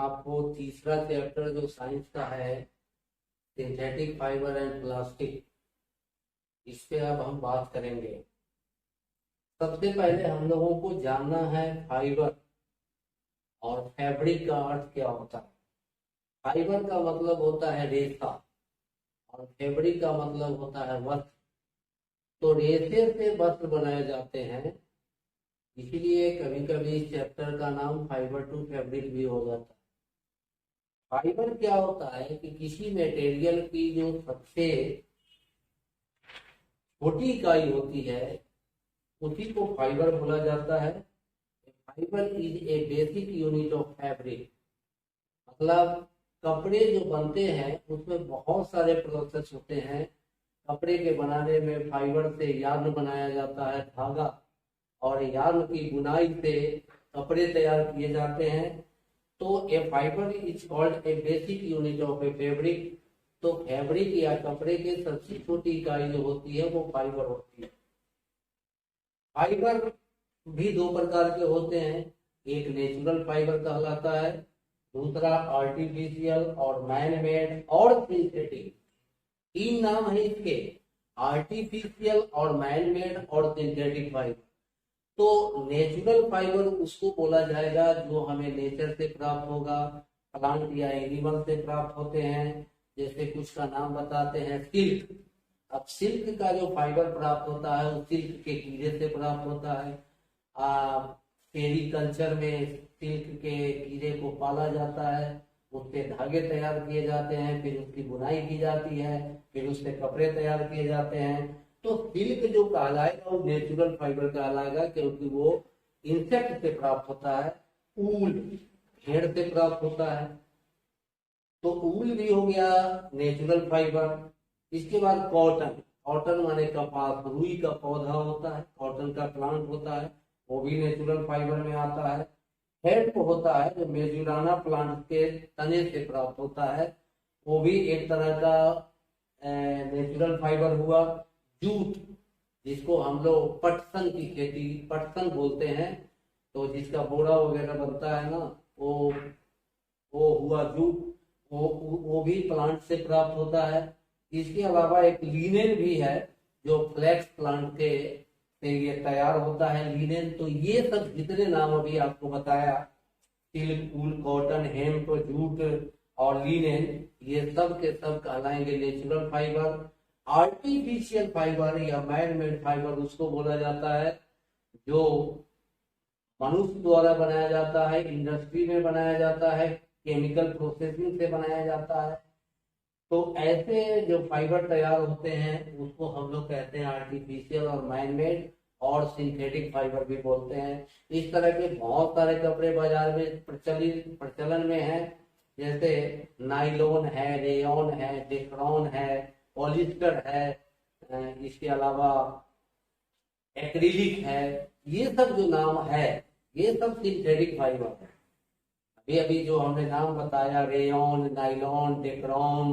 आपको तीसरा चैप्टर जो साइंस का है, सिंथेटिक फाइबर एंड प्लास्टिक, इस पे अब हम बात करेंगे। सबसे पहले हम लोगों को जानना है फाइबर और फैब्रिक का अर्थ क्या होता है। फाइबर का मतलब होता है रेशा और फैब्रिक का मतलब होता है वस्त्र। तो रेशे से वस्त्र बनाए जाते हैं, इसलिए कभी कभी इस चैप्टर का नाम फाइबर टू फैब्रिक भी हो जाता है। फाइबर क्या होता है कि किसी मटेरियल की जो सबसे छोटी इकाई होती है उसी को फाइबर बोला जाता है। Fibre is a basic unit of fabric. मतलब कपड़े जो बनते हैं उसमें बहुत सारे प्रोसेस होते हैं। कपड़े के बनाने में फाइबर से यार्न बनाया जाता है, धागा, और यार्न की बुनाई से कपड़े तैयार किए जाते हैं। तो a fibre is called a basic unit of a fabric. तो फैब्रिक या कपड़े के सबसे छोटी इकाई जो होती है वो फाइबर होती है। फाइबर भी दो प्रकार के होते हैं, एक नेचुरल फाइबर कहलाता है, दूसरा आर्टिफिशियल और मैन मेड और सिंथेटिक। तीन नाम है इसके, आर्टिफिशियल और मैन मेड और सिंथेटिक फाइबर। तो नेचुरल फाइबर उसको बोला जाएगा जो हमें नेचर से प्राप्त होगा, प्लांट या एनिमल से प्राप्त होते हैं। जैसे कुछ का नाम बताते हैं, सिल्क। अब सिल्क का जो फाइबर प्राप्त होता है वो सिल्क के कीड़े से प्राप्त होता है। सेरीकल्चर में सिल्क के कीड़े को पाला जाता है, उससे धागे तैयार किए जाते हैं, फिर उसकी बुनाई की जाती है, फिर उससे कपड़े तैयार किए जाते हैं। तो सिल्क जो कहलाएगा वो नेचुरल फाइबर कहलाएगा, क्योंकि वो इंसेक्ट से प्राप्त होता है। ऊल भेड़ से प्राप्त होता है, तो ऊल भी हो गया नेचुरल फाइबर। इसके बाद कॉटन। कॉटन माने कपास, रुई का पौधा होता है, कॉटन का प्लांट होता है, वो भी नेचुरल फाइबर में आता है। हेम्प होता है जो मेजुराना प्लांट के तने से प्राप्त होता है, वो भी एक तरह का नेचुरल फाइबर हुआ। जूट, जिसको हम लोग पटसन की खेती, पटसन बोलते हैं, तो जिसका बोरा वगैरह बनता है ना, वो हुआ जूट। वो भी प्लांट से प्राप्त होता है। इसके अलावा एक लिनेन भी है जो फ्लैक्स प्लांट के से ये तैयार होता है, लिनेन। तो ये सब जितने नाम अभी आपको बताया, सिल्क, ऊल, कॉटन, हेम्प, जूट और लिनेन, ये सब के सब कहलाएंगे नेचुरल फाइबर। आर्टिफिशियल फाइबर या मैन मेड फाइबर उसको बोला जाता है जो मनुष्य द्वारा बनाया जाता है, इंडस्ट्री में बनाया जाता है, केमिकल प्रोसेसिंग से बनाया जाता है। तो ऐसे जो फाइबर तैयार होते हैं उसको हम लोग कहते हैं आर्टिफिशियल और मैन मेड, और सिंथेटिक फाइबर भी बोलते हैं। इस तरह के बहुत सारे कपड़े बाजार में प्रचलन में हैं, जैसे नाइलॉन है, रेयॉन है, डेक्रॉन है, पॉलिस्टर है, इसके अलावा एक्रिलिक है। ये सब जो नाम है ये सब सिंथेटिक फाइबर है। अभी अभी जो हमने नाम बताया, रेयॉन, नाइलॉन, डेक्रॉन,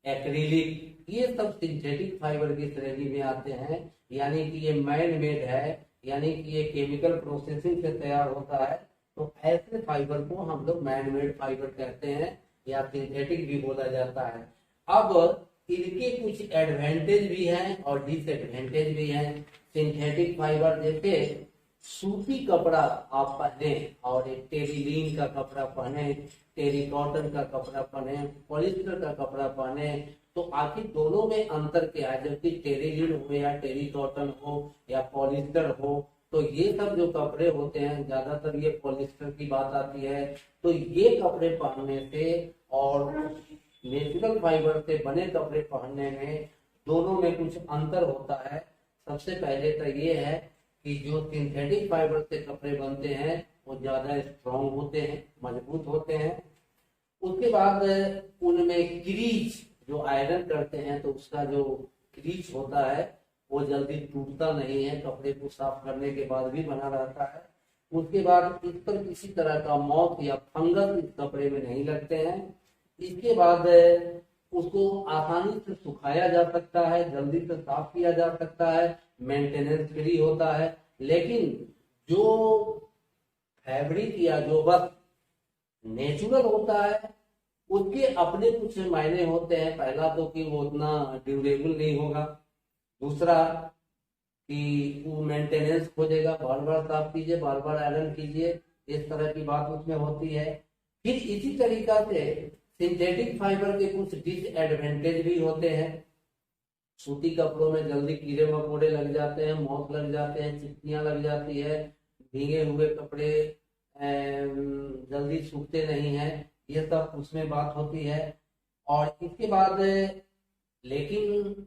एक्रिलिक, ये सब सिंथेटिक फाइबर की श्रेणी में आते हैं। यानी कि ये मैन मेड है, यानी कि ये केमिकल प्रोसेसिंग से तैयार होता है। तो ऐसे फाइबर को हम लोग मैन मेड फाइबर कहते हैं या सिंथेटिक भी बोला जाता है। अब इनके कुछ एडवांटेज भी हैं और डिसएडवांटेज भी हैं। सिंथेटिक फाइबर जैसे सूती कपड़ा आप पहने और एक टेरिलीन का कपड़ा पहने, टेरिकॉटन का कपड़ा पहने, पॉलिस्टर का कपड़ा पहने, तो आखिर दोनों में अंतर क्या है? जबकि टेरिलीन हो या टेरिकॉटन हो या पॉलिस्टर हो, तो ये सब जो कपड़े होते हैं, ज्यादातर ये पॉलिस्टर की बात आती है। तो ये कपड़े पहनने से और नेचुरल फाइबर से बने कपड़े पहनने में, दोनों में कुछ अंतर होता है। सबसे पहले तो ये है कि जो सिंथेटिक फाइबर से कपड़े बनते हैं वो ज्यादा स्ट्रॉन्ग होते हैं, मजबूत होते हैं। उसके बाद उनमें क्रीज, जो आयरन करते हैं तो उसका जो क्रीज होता है वो जल्दी टूटता नहीं है, कपड़े को साफ करने के बाद भी बना रहता है। उसके बाद इस पर किसी तरह का मॉथ या फंगस इस कपड़े में नहीं लगते हैं। इसके बाद उसको आसानी से सुखाया जा सकता है, जल्दी से साफ किया जा सकता है, मेंटेनेंस फ्री होता है। लेकिन जो फैब्रिक या जो वस्त्र नेचुरल होता है उसके अपने कुछ मायने होते हैं। पहला तो कि वो उतना ड्यूरेबल नहीं होगा, दूसरा कि वो मेंटेनेंस खोजेगा, बार बार साफ कीजिए, बार बार आयरन कीजिए, इस तरह की बात उसमें होती है। फिर इसी तरीका से सिंथेटिक फाइबर के कुछ डिसएडवांटेज भी होते हैं। सूती कपड़ों में जल्दी कीड़े मकोड़े लग जाते हैं, मोथ लग जाते हैं, चिपकियां लग जाती है, भीगे हुए कपड़े जल्दी सूखते नहीं हैं, ये सब उसमें बात होती है। और इसके बाद लेकिन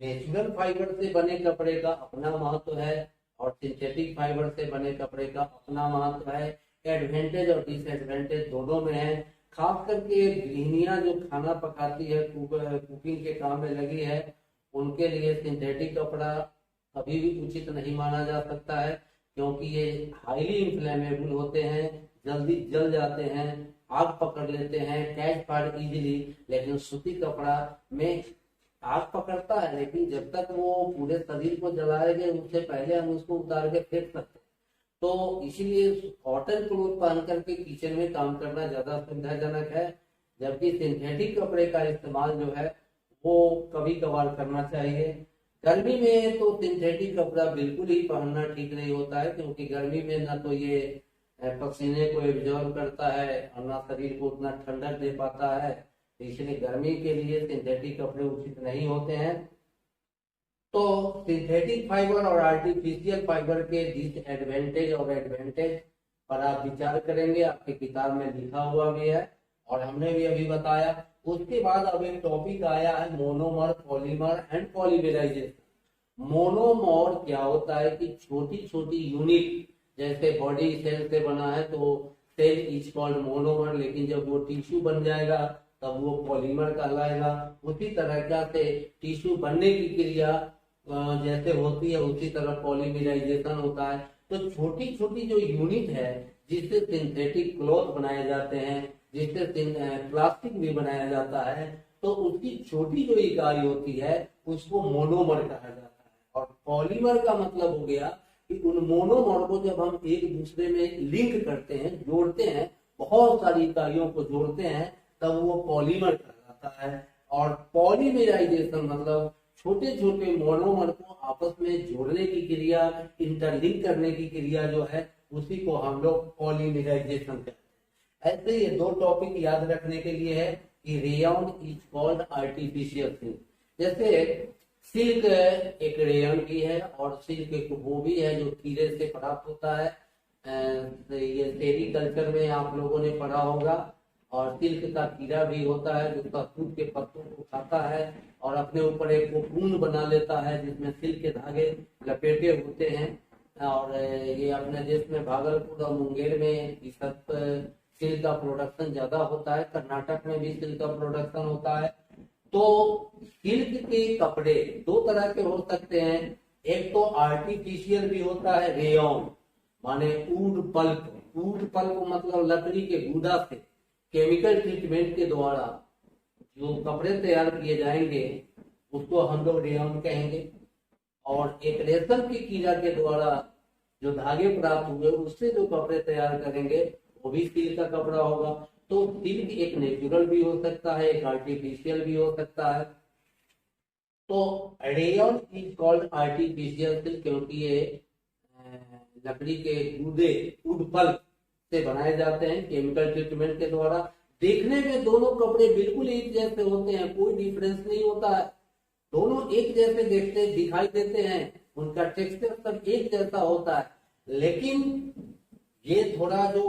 नेचुरल फाइबर से बने कपड़े का अपना महत्व है और सिंथेटिक फाइबर से बने कपड़े का अपना महत्व है। एडवांटेज और डिसएडवांटेज दोनों में है। खास करके गृहिणियां जो खाना पकाती है, कुकिंग के काम में लगी है, उनके लिए सिंथेटिक कपड़ा कभी भी उचित नहीं माना जा सकता है, क्योंकि ये हाईली इन्फ्लेमेबल होते हैं, जल्दी जल जाते हैं, आग पकड़ लेते हैं, कैच फायर इजीली। लेकिन सूती कपड़ा में आग पकड़ता है, लेकिन जब तक वो पूरे शरीर को जलाएंगे उससे पहले हम उसको उतार के फेंक सकते हैं। तो इसीलिए कॉटन क्लोथ पहन करके किचन में काम करना ज्यादा सुविधाजनक है, जबकि सिंथेटिक कपड़े का इस्तेमाल जो है वो कभी कभार करना चाहिए। गर्मी में तो सिंथेटिक कपड़ा बिल्कुल ही पहनना ठीक नहीं होता है, क्योंकि गर्मी में ना तो ये पसीने को एब्जॉर्ब करता है और ना शरीर को उतना ठंडक दे पाता है, इसलिए गर्मी के लिए सिंथेटिक कपड़े उचित नहीं होते हैं। तो सिंथेटिक फाइबर और आर्टिफिशियल फाइबर के डिसएडवांटेज और एडवांटेज पर आप विचार करेंगे, आपकी किताब में लिखा हुआ भी है और हमने भी अभी बताया। उसके बाद अब एक टॉपिक आया है monomer, polymer and polymerisation. Monomer क्या होता है कि छोटी छोटी यूनिट, जैसे बॉडी सेल से बना है तो सेल इज कॉल्ड मोनोमर, लेकिन जब वो टिश्यू बन जाएगा तब वो पॉलीमर कहलाएगा। उसी तरह से टिश्यू बनने की क्रिया जैसे होती है उसी तरह पॉलीमराइजेशन होता है। तो छोटी छोटी जो यूनिट है जिससे सिंथेटिक क्लॉथ बनाए जाते हैं, जिससे प्लास्टिक भी बनाया जाता है, तो उसकी छोटी जो इकाई होती है उसको मोनोमर कहा जाता है। और पॉलीमर का मतलब हो गया कि उन मोनोमर को जब हम एक दूसरे में लिंक करते हैं, जोड़ते हैं, बहुत सारी इकाइयों को जोड़ते हैं, तब वो पॉलीमर कहलाता है। और पॉलीमराइजेशन मतलब छोटे छोटे मोनोमर को आपस में जोड़ने की क्रिया, इंटरलिंक करने की क्रिया जो है उसी को हम लोग पॉलीमराइजेशन कहते हैं। ऐसे ये दो टॉपिक याद रखने के लिए है कि rayon is called artificial silk. जैसे सिल्क एक रेयन भी है और सिल्क एक वो भी है जो कीड़े से प्राप्त होता है। ये सेरीकल्चर में आप लोगों ने पढ़ा होगा। और सिल्क का कीड़ा भी होता है जो कस्तूर के पत्तों को खाता है और अपने ऊपर एक कोकून बना लेता है जिसमें सिल्क के धागे लपेटे होते हैं। और ये अपने देश में भागलपुर और मुंगेर में इस सब सिल्क का प्रोडक्शन ज्यादा होता है। कर्नाटक में भी सिल्क का प्रोडक्शन होता है। तो सिल्क के कपड़े दो तरह के हो सकते हैं। एक तो आर्टिफिशियल भी होता है, रेयन माने वुड पल्प। वुड पल्प मतलब लकड़ी के गूदा से केमिकल ट्रीटमेंट के द्वारा जो कपड़े तैयार किए जाएंगे उसको हम लोग रेयन कहेंगे। और एक रेशम की कीड़ा के द्वारा जो धागे प्राप्त हुए उससे जो कपड़े तैयार करेंगे वो भी सिल्क का कपड़ा होगा। तो सिल्क एक नेचुरल भी हो सकता है, एक आर्टिफिशियल भी हो सकता है। तो rayon is called artificial silk क्योंकि ये लकड़ी के गूदे, वुड पल्प से बनाए जाते हैं केमिकल ट्रीटमेंट के द्वारा। देखने में दोनों कपड़े बिल्कुल एक जैसे होते हैं, कोई डिफरेंस नहीं होता है, दोनों एक जैसे दिखाई देते हैं, उनका टेक्सचर सब एक जैसा होता है। लेकिन ये थोड़ा जो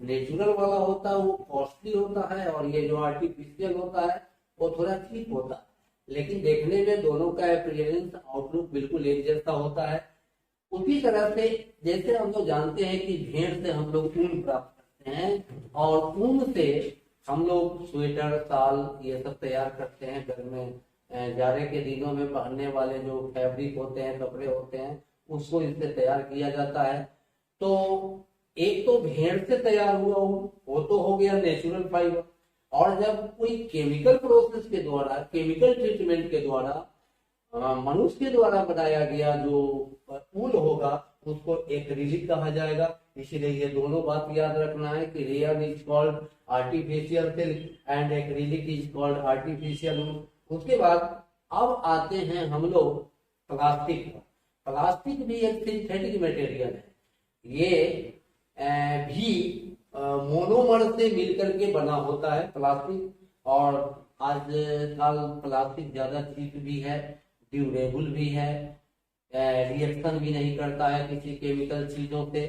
नेचुरल वाला होता है वो कॉस्टली होता है और ये जो आर्टिफिशियल होता है वो थोड़ा चीप होता है। लेकिन देखने में दोनों का अपीयरेंस, आउटलुक बिल्कुल एक जैसा होता है। उसी तरह से जैसे हम लोग जानते हैं कि भेड़ से हम लोग ऊन प्राप्त करते हैं और ऊन से हम लोग स्वेटर, शाल ये सब तैयार करते हैं। घर में जाड़े के दिनों में पहनने वाले जो फैब्रिक होते हैं, कपड़े होते हैं, उसको इससे तैयार किया जाता है। तो एक तो भेड़ से तैयार हुआ ऊन, वो तो हो गया नेचुरल फाइबर। और जब कोई केमिकल प्रोसेस के द्वारा, केमिकल ट्रीटमेंट के द्वारा मनुष्य के द्वारा बनाया गया जो ऊन होगा उसको एक्रिलिक कहा जाएगा। इसीलिए ये दोनों बात याद रखना है कि rayon is called artificial silk and acrylic is called artificial wool. उसके बाद अब आते हैं हम लोग प्लास्टिक। प्लास्टिक भी एक सिंथेटिक मटेरियल है। ये भी मोनोमर से मिलकर के बना होता है प्लास्टिक। और आजकल प्लास्टिक ज्यादा चीप भी है, ड्यूरेबल भी है, रिएक्शन भी नहीं करता है किसी केमिकल चीजों से,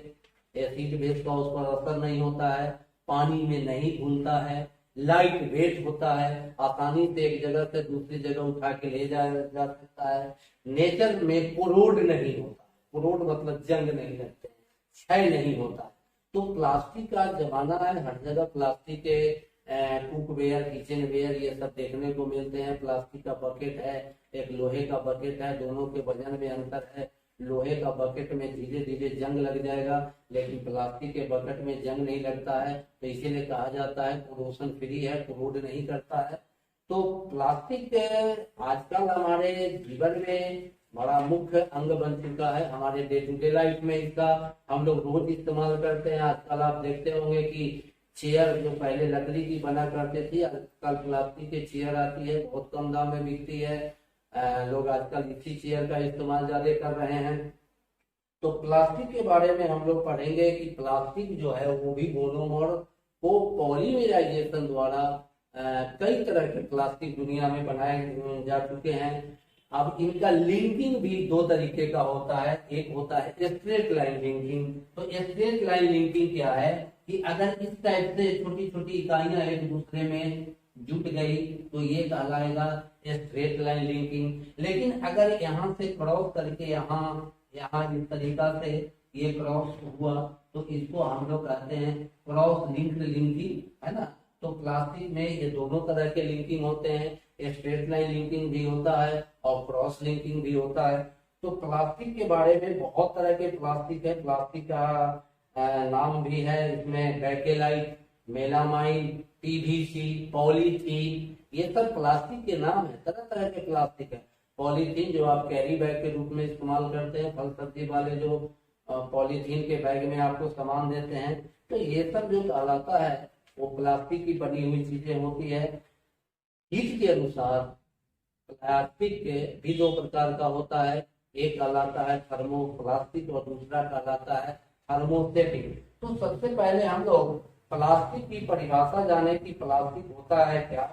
एसिड बेस का उस पर असर नहीं होता है, पानी में नहीं घुलता है, लाइट वेट होता है, आसानी से एक जगह से दूसरी जगह उठा के ले जाया जा सकता है। नेचर में कोरोड नहीं होता, कोरोड मतलब जंग नहीं लगते, क्षय नहीं होता। तो प्लास्टिक का जमाना है, हर जगह प्लास्टिक के कुकवेयर, किचन वेयर ये सब देखने को मिलते हैं। प्लास्टिक का बकेट है, एक लोहे का बकेट है, दोनों के वजन में अंतर है। लोहे का बकेट में धीरे धीरे जंग लग जाएगा, लेकिन प्लास्टिक के बकेट में जंग नहीं लगता है, तो इसीलिए कहा जाता है कोरोशन फ्री है, कोरोड नहीं करता है। तो प्लास्टिक आजकल हमारे जीवन में बड़ा मुख्य अंग बन चुका है। हमारे डे टू डे लाइफ में इसका हम लोग रोज इस्तेमाल करते हैं। आजकल आप देखते होंगे कि चेयर जो पहले लकड़ी की बना करते थी, आजकल प्लास्टिक की चेयर आती है, बहुत कम दाम में बिकती है। लोग आजकल इसी चेयर का इस्तेमाल ज्यादा कर रहे हैं। तो प्लास्टिक के बारे में हम लोग पढ़ेंगे कि प्लास्टिक जो है वो भी मोनोमर को पॉलीमराइजेशन द्वारा कई तरह के प्लास्टिक दुनिया में बनाए जा चुके हैं। अब इनका लिंकिंग भी दो तरीके का होता है। एक होता है स्ट्रेट लाइन लिंकिंग। तो स्ट्रेट लाइन लिंकिंग क्या है कि अगर इस टाइप से छोटी छोटी इकाइयां एक दूसरे में जुट गई तो ये कहलाएगा स्ट्रेट लाइन लिंकिंग। लेकिन अगर यहाँ से क्रॉस करके यहाँ इस तरीका से ये क्रॉस हुआ तो इसको हम लोग कहते हैं क्रॉस लिंक्ड लिंकिंग, है ना। तो प्लास्टिक में ये दोनों तरह के लिंकिंग होते हैं, स्ट्रेट लाइन लिंकिंग भी होता है और क्रॉस लिंकिंग भी होता है। तो प्लास्टिक के बारे में बहुत तरह के प्लास्टिक है। प्लास्टिक का नाम भी है इसमें बैकेलाइट, मेलामाइन, पीवीसी, पॉलीथीन, ये सब प्लास्टिक के नाम है। तरह तरह के प्लास्टिक है। पॉलीथीन जो आप कैरी बैग के रूप में इस्तेमाल करते हैं, फल सब्जी वाले जो पॉलीथीन के बैग में आपको सामान देते हैं, तो ये सब जो कहलाता है वो प्लास्टिक की बनी हुई चीजें होती है। हीट के अनुसार प्लास्टिक के भी दो प्रकार का होता है। एक कहलाता है थर्मोप्लास्टिक और दूसरा कहलाता है थर्मोस्टेटिक। तो सबसे पहले हम लोग प्लास्टिक की परिभाषा जाने की प्लास्टिक होता है क्या।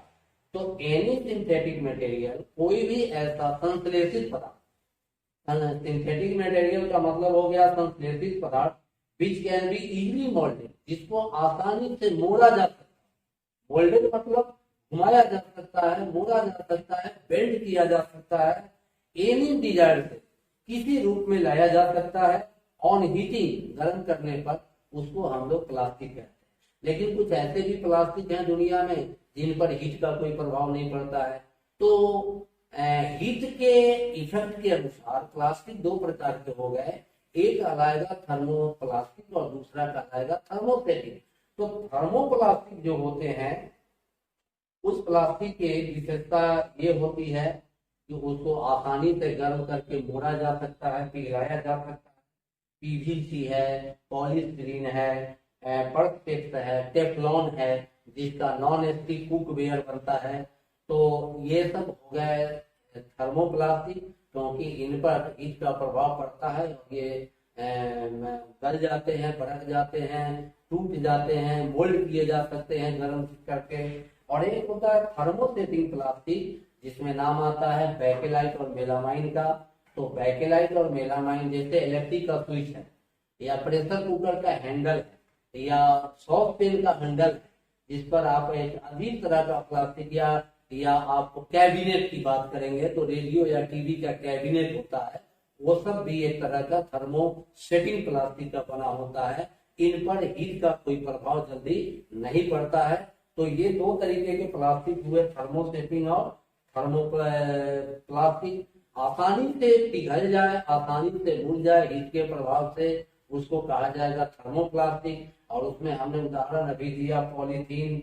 तो एनी सिंथेटिक मटेरियल, कोई भी ऐसा संश्लेषित पदार्थ, सिंथेटिक मटेरियल का मतलब हो गया संश्लेषित पदार्थ, which can be easily moulded, जिसको आसानी से मोड़ा जा सकता है। मोल्डेड मतलब घुमाया जा सकता है, मोड़ा जा सकता है, बेल्ट किया जा सकता है, एनी डिजायर से किसी रूप में लाया जा सकता है। ऑन हीटिंग, गर्म करने पर उसको हम लोग प्लास्टिक कहते हैं। लेकिन कुछ ऐसे भी प्लास्टिक हैं दुनिया में जिन पर हीट का कोई प्रभाव नहीं पड़ता है। तो हीट के इफेक्ट के अनुसार प्लास्टिक दो प्रकार के हो गए। एक कहलाएगा थर्मोप्लास्टिक और दूसरा कहलाएगा थर्मोस्टेटिक। तो थर्मोप्लास्टिक जो होते हैं उस प्लास्टिक की विशेषता ये होती है कि उसको आसानी से गर्म करके मोड़ा जा सकता है, पिघलाया जा सकता है। पीवीसी है, पॉलीस्टीरीन है, पर्सपेक्स है, टेफ्लॉन है, जिसका नॉन स्टिक कुकवेयर बनता है। तो ये सब हो गए थर्मोप्लास्टिक, क्योंकि इन पर हीट का प्रभाव पड़ता है और ये गल जाते हैं, भड़क जाते हैं, टूट जाते हैं, मोल्ड किए जा सकते हैं गर्म करके। और एक होता है थर्मोस्टेटिक प्लास्टिक, जिसमें नाम आता है बैकेलाइट और मेलामाइन का। तो बैकेलाइट और मेलामाइन जैसे इलेक्ट्रिक का स्विच है, या प्रेशर कुकर का हैंडल है, या सॉस पेन का हैंडल है, जिस पर आप एक अजीब तरह का प्लास्टिक या आप कैबिनेट की बात करेंगे तो रेडियो या टीवी का कैबिनेट होता है, वो सब भी एक तरह का थर्मोस्टेटिक प्लास्टिक का बना होता है। इन पर हीट का कोई प्रभाव जल्दी नहीं पड़ता है। तो ये दो तरीके के प्लास्टिक हुए, थर्मोस्टेटिक और थर्मोप्लास्टिक। आसानी से पिघल जाए, आसानी से भूल जाए हीट के प्रभाव से, उसको कहा जाएगा थर्मोप्लास्टिक। और उसमें हमने उदाहरण अभी दिया पॉलीथीन,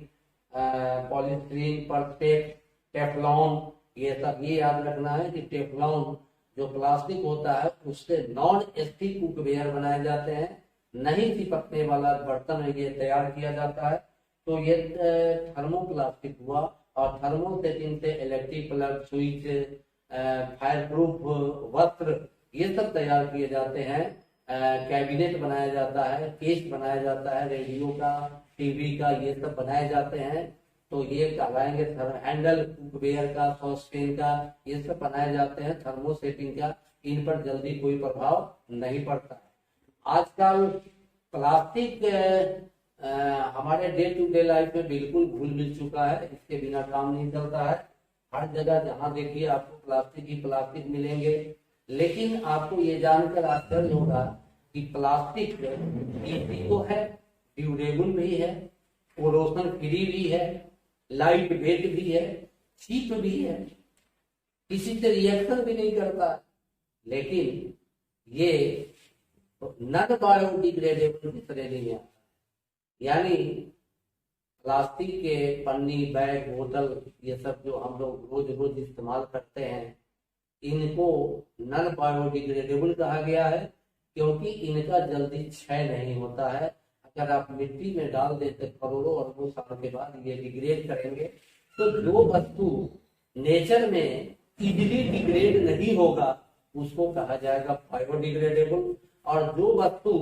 पॉलीस्टीरीन, पर्सपेक्स, टेफ्लॉन। ये सब ये याद रखना है कि टेफ्लॉन जो प्लास्टिक होता है उससे नॉन स्टिक कुकवेयर बनाए जाते हैं, नहीं चिपकने वाला बर्तन ये तैयार किया जाता है। तो ये थर्मोप्लास्टिक हुआ। और थर्मो सेटिंग से electric plug, switch, fire proof वस्त्र ये सब तैयार किए जाते हैं। कैबिनेट बनाया जाता है, केस बनाया जाता है, रेडियो का, टीवी का, ये सब बनाए जाते हैं। तो ये कहलाएंगे हैंडल कुकवेयर का, सॉसपेन का, ये सब बनाए जाते हैं थर्मोसेटिंग का। इन पर जल्दी कोई प्रभाव नहीं पड़ता है। आजकल प्लास्टिक हमारे डे टू डे लाइफ में बिल्कुल घुल मिल चुका है, इसके बिना काम नहीं चलता है। हर जगह जहाँ देखिए आपको प्लास्टिक ही प्लास्टिक मिलेंगे। लेकिन आपको ये जानकर आश्चर्य होगा कि प्लास्टिक इजी तो है, ड्यूरेबल भी है, कोरोशन फ्री भी है, लाइट वेट भी है, चीप भी है, किसी से रिएक्शन भी नहीं करता। लेकिन ये नॉन बायोडिग्रेडेबल की श्रेणी में आता है। यानी प्लास्टिक के पन्नी, बैग, बोतल, ये सब जो हम लोग रोज रोज इस्तेमाल करते हैं, इनको नॉन बायोडिग्रेडेबल कहा गया है क्योंकि इनका जल्दी क्षय नहीं होता है। अगर आप मिट्टी में डाल देते करोड़ों अरबों साल के बाद ये डिग्रेड करेंगे। तो जो वस्तु नेचर में इजीली डिग्रेड नहीं होगा उसको कहा जाएगा बायोडिग्रेडेबल, और जो वस्तु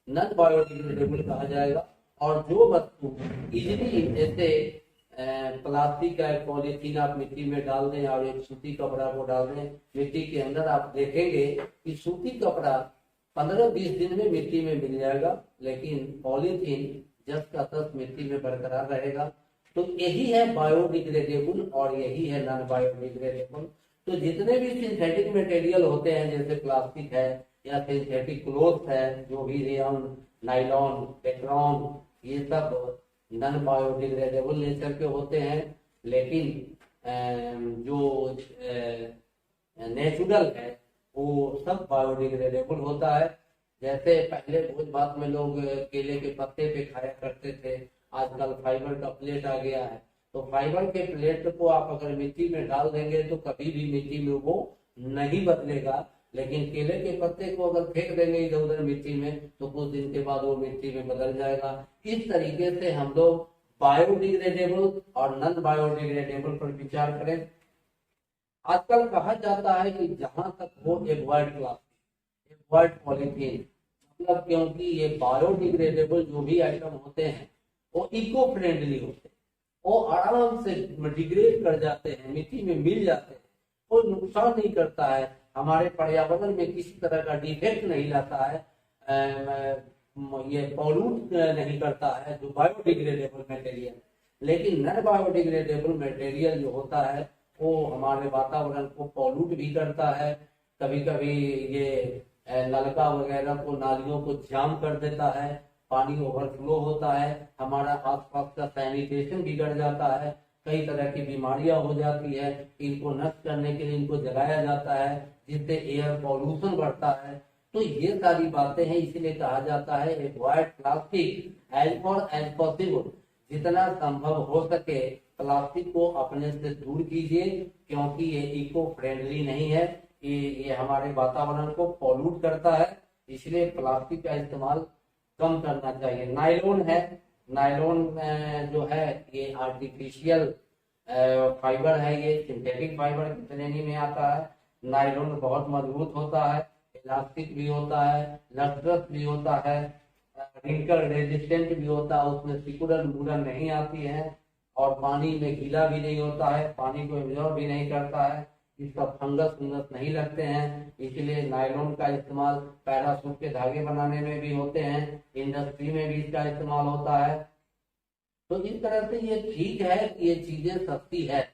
नॉन बायोडिग्रेडेबल कहा जाएगा। और जो वस्तु इजीली, जैसे प्लास्टिक का पॉलीथीन आप मिट्टी में डाल दें और एक सूती कपड़ा को डाल दें मिट्टी के अंदर, आप देखेंगे कि सूती कपड़ा 15-20 दिन में मिट्टी में मिल जाएगा, लेकिन पॉलीथीन जस का तस मिट्टी में बरकरार रहेगा। तो यही है बायोडिग्रेडेबल और यही है नॉन बायोडिग्रेडेबल। तो जितने भी सिंथेटिक मटेरियल होते हैं, जैसे प्लास्टिक है या सिंथेटिक क्लोथ है, जो भी रेयन, नाइलॉन, टेफ्लॉन, ये सब नॉन बायोडिग्रेडेबल नेचर के होते हैं। लेकिन जो नेचुरल है वो सब बायोडिग्रेडेबल होता है। जैसे पहले भोज भात में लोग केले के पत्ते पे खाया करते थे, आजकल फाइबर का प्लेट आ गया है। तो फाइबर के प्लेट को आप अगर मिट्टी में डाल देंगे तो कभी भी मिट्टी में वो नहीं बदलेगा, लेकिन केले के पत्ते को अगर फेंक देंगे इधर उधर मिट्टी में तो कुछ दिन के बाद वो मिट्टी में बदल जाएगा। इस तरीके से हम लोग बायोडिग्रेडेबल और नॉन बायोडिग्रेडेबल पर विचार करें। आजकल कहा जाता है कि जहां तक हो अवॉइड प्लास्टिक, अवॉइड पॉलीथीन, मतलब क्योंकि ये बायोडिग्रेडेबल जो भी आइटम होते हैं वो इको फ्रेंडली होते हैं, वो आराम से डिग्रेड कर जाते हैं, मिट्टी में मिल जाते हैं, कोई नुकसान नहीं करता है, हमारे पर्यावरण में किसी तरह का डिफेक्ट नहीं लाता है, ये पॉल्यूट नहीं करता है जो बायोडिग्रेडेबल मटेरियल। लेकिन नॉन बायोडिग्रेडेबल मटेरियल जो होता है वो हमारे वातावरण को पॉल्यूट भी करता है। कभी कभी ये नलका वगैरह को, नालियों को जाम कर देता है, पानी ओवरफ्लो होता है, हमारा आसपास का सैनिटेशन बिगड़ जाता है, कई तरह की बीमारियां हो जाती है। इनको नष्ट करने के लिए इनको जलाया जाता है, जिससे एयर पॉल्यूशन बढ़ता है। तो ये सारी बातें हैं, इसीलिए कहा जाता है avoid plastic as far as possible, जितना संभव हो सके प्लास्टिक को अपने से दूर कीजिए, क्योंकि ये इको फ्रेंडली नहीं है, ये हमारे वातावरण को पॉल्यूट करता है। इसलिए प्लास्टिक का इस्तेमाल कम करना चाहिए। नायलॉन है, नायलॉन जो है ये आर्टिफिशियल फाइबर है, ये सिंथेटिक फाइबर की श्रेणी में आता है। नायलॉन बहुत मजबूत होता है, इलास्टिक भी होता है, लस्ट्रस भी होता है, रिंकल रेजिस्टेंट भी होता है, उसमें सिकुड़न मुड़न नहीं आती है, और पानी में गीला भी नहीं होता है, पानी को एब्जॉर्ब भी नहीं करता है, इसका फंगस नहीं लगते हैं। इसलिए नायलॉन का इस्तेमाल पैराशूट के धागे बनाने में भी होते हैं, इंडस्ट्री में भी इसका इस्तेमाल होता है। तो इस तरह से ये ठीक है कि ये चीजें सस्ती है,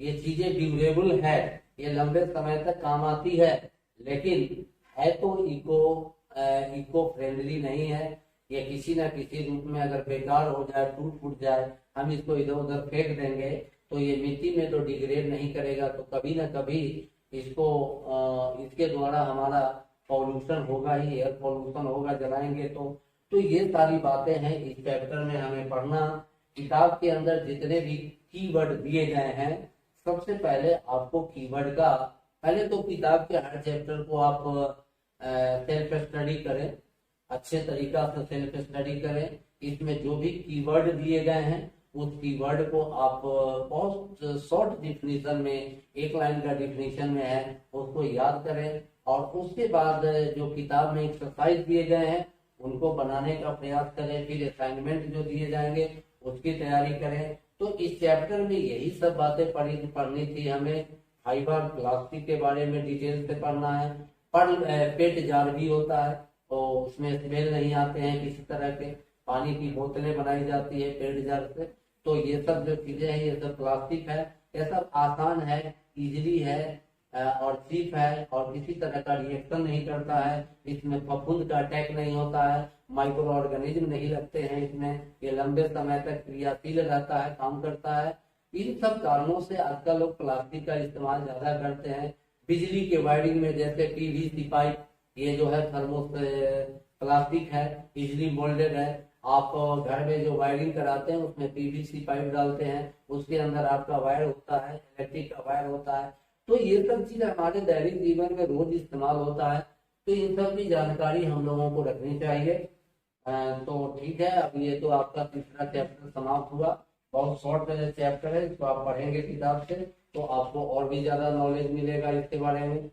ये चीजें ड्यूरेबल है, ये लंबे समय तक काम आती है, लेकिन है तो इको फ्रेंडली नहीं है। ये किसी न किसी रूप में अगर बेकार हो जाए, टूट फूट जाए, हम इसको इधर उधर फेंक देंगे तो ये मिट्टी में तो डिग्रेड नहीं करेगा, तो कभी ना कभी इसको इसके द्वारा हमारा पॉल्यूशन होगा ही, एयर पॉल्यूशन होगा जलाएंगे तो ये सारी बातें हैं इस चैप्टर में हमें पढ़ना। किताब के अंदर जितने भी कीवर्ड दिए गए हैं, सबसे पहले आपको कीवर्ड का पहले तो किताब के हर चैप्टर को आप सेल्फ स्टडी करें, अच्छे तरीका से सेल्फ स्टडी करें। इसमें जो भी कीवर्ड दिए गए हैं उस कीवर्ड को आप बहुत शॉर्ट डिफिनीशन में, एक लाइन का डिफिनीशन में है, उसको याद करें। और उसके बाद जो किताब में एक्सरसाइज दिए गए हैं उनको बनाने का प्रयास करें। फिर असाइनमेंट जो दिए जाएंगे उसकी तैयारी करें। तो इस चैप्टर में यही सब बातें पढ़नी थी हमें। फाइबर प्लास्टिक के बारे में डिटेल से पढ़ना है। पेट जार भी होता है तो उसमें स्मेल नहीं आते हैं किसी तरह के। पानी की बोतलें बनाई जाती है पेट जार से। तो ये सब जो चीजें हैं ये सब प्लास्टिक है। ये सब आसान है, इजीली है और चीप है और किसी तरह का रिएक्शन नहीं करता है। इसमें फफूंद का अटैक नहीं होता है, माइक्रो ऑर्गेनिज्म नहीं लगते हैं इसमें। ये लंबे समय तक क्रियाशील रहता है, काम करता है। इन सब कारणों से आजकल लोग प्लास्टिक का इस्तेमाल ज्यादा करते हैं। बिजली के वायरिंग में जैसे पीवीसी पाइप, ये जो है थर्मोस प्लास्टिक है, इजली मोल्डेड है। आप घर में जो वायरिंग कराते हैं उसमें पीवीसी पाइप डालते हैं, उसके अंदर आपका वायर होता है, इलेक्ट्रिक का वायर होता है। तो ये सब चीज हमारे दैनिक जीवन में रोज इस्तेमाल होता है। तो इन सब की जानकारी हम लोगों को रखनी चाहिए। तो ठीक है, अब ये तो आपका तीसरा चैप्टर समाप्त हुआ। बहुत शॉर्ट चैप्टर है, इसको आप पढ़ेंगे किताब से तो आपको और भी ज्यादा नॉलेज मिलेगा इसके बारे में।